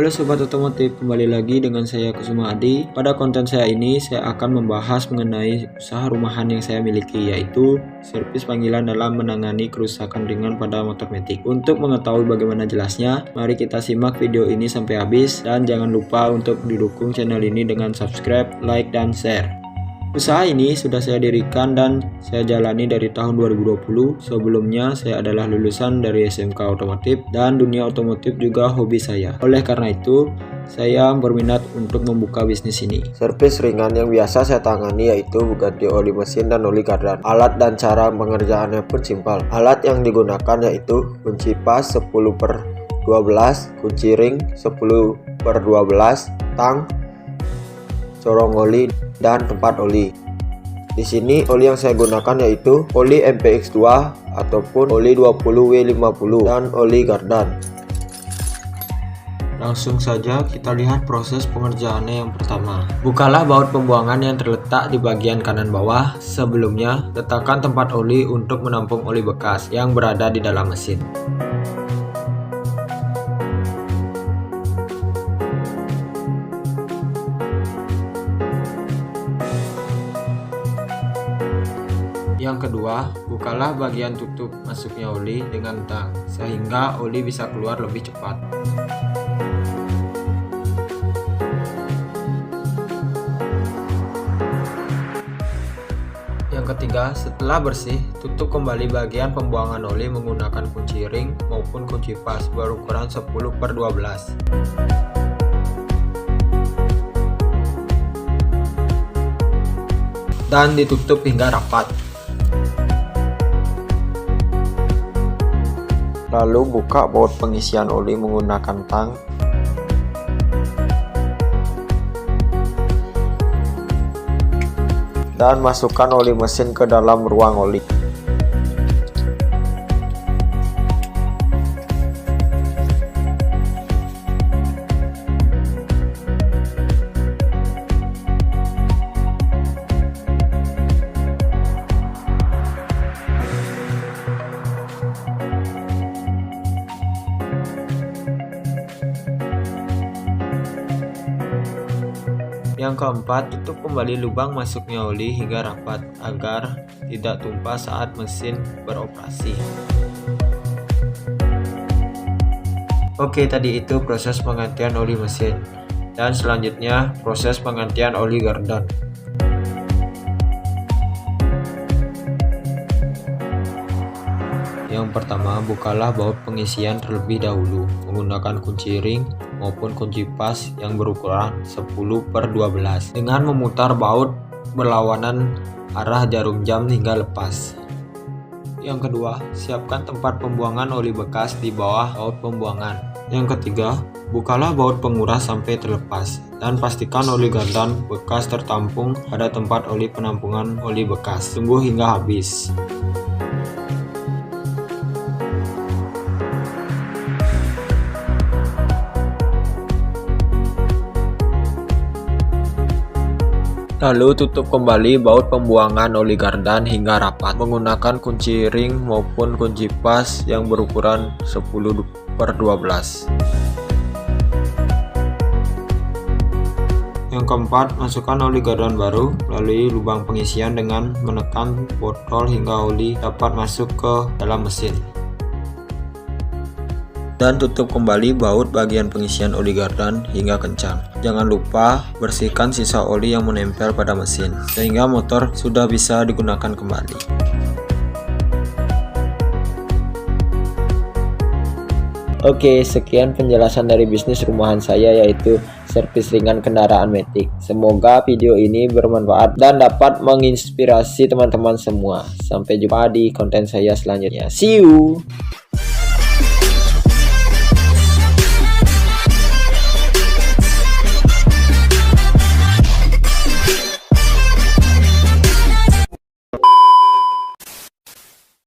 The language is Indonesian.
Halo Sobat Otomotif, kembali lagi dengan saya Kusuma Adi. Pada konten saya ini, saya akan membahas mengenai usaha rumahan yang saya miliki, yaitu servis panggilan dalam menangani kerusakan ringan pada motor metik. Untuk mengetahui bagaimana jelasnya, mari kita simak video ini sampai habis. Dan jangan lupa untuk didukung channel ini dengan subscribe, like, dan share. Usaha ini sudah saya dirikan dan saya jalani dari tahun 2020. Sebelumnya saya adalah lulusan dari SMK Otomotif dan dunia otomotif juga hobi saya. Oleh karena itu, saya berminat untuk membuka bisnis ini. Servis ringan yang biasa saya tangani yaitu ganti oli mesin dan oli kardan. Alat dan cara pengerjaannya pun simpel. Alat yang digunakan yaitu kunci pas 10/12, kunci ring 10/12, tang, corong oli, dan tempat oli. Di sini oli yang saya gunakan yaitu oli MPX2 ataupun oli 20W50 dan oli gardan. Langsung saja kita lihat proses pengerjaannya. Yang pertama, bukalah baut pembuangan yang terletak di bagian kanan bawah. Sebelumnya, letakkan tempat oli untuk menampung oli bekas yang berada di dalam mesin. Yang kedua, bukalah bagian tutup masuknya oli dengan tang, sehingga oli bisa keluar lebih cepat. Yang ketiga, setelah bersih, tutup kembali bagian pembuangan oli menggunakan kunci ring maupun kunci pas berukuran 10/12. Dan ditutup hingga rapat. Lalu buka baut pengisian oli menggunakan tang. Dan masukkan oli mesin ke dalam ruang oli. Yang keempat, tutup kembali lubang masuknya oli hingga rapat agar tidak tumpah saat mesin beroperasi. Oke, tadi itu proses penggantian oli mesin. Dan selanjutnya proses penggantian oli gardan. Yang pertama, bukalah baut pengisian terlebih dahulu menggunakan kunci ring maupun kunci pas yang berukuran 10/12 dengan memutar baut berlawanan arah jarum jam hingga lepas. Yang kedua, siapkan tempat pembuangan oli bekas di bawah baut pembuangan. Yang ketiga, bukalah baut penguras sampai terlepas dan pastikan oli gardan bekas tertampung pada tempat oli penampungan oli bekas. Tunggu hingga habis. Lalu tutup kembali baut pembuangan oli gardan hingga rapat menggunakan kunci ring maupun kunci pas yang berukuran 10/12. Yang keempat, masukkan oli gardan baru melalui lubang pengisian dengan menekan botol hingga oli dapat masuk ke dalam mesin. Dan tutup kembali baut bagian pengisian oli gardan hingga kencang. Jangan lupa bersihkan sisa oli yang menempel pada mesin, sehingga motor sudah bisa digunakan kembali. Oke, sekian penjelasan dari bisnis rumahan saya, yaitu servis ringan kendaraan metik. Semoga video ini bermanfaat dan dapat menginspirasi teman-teman semua. Sampai jumpa di konten saya selanjutnya. See you!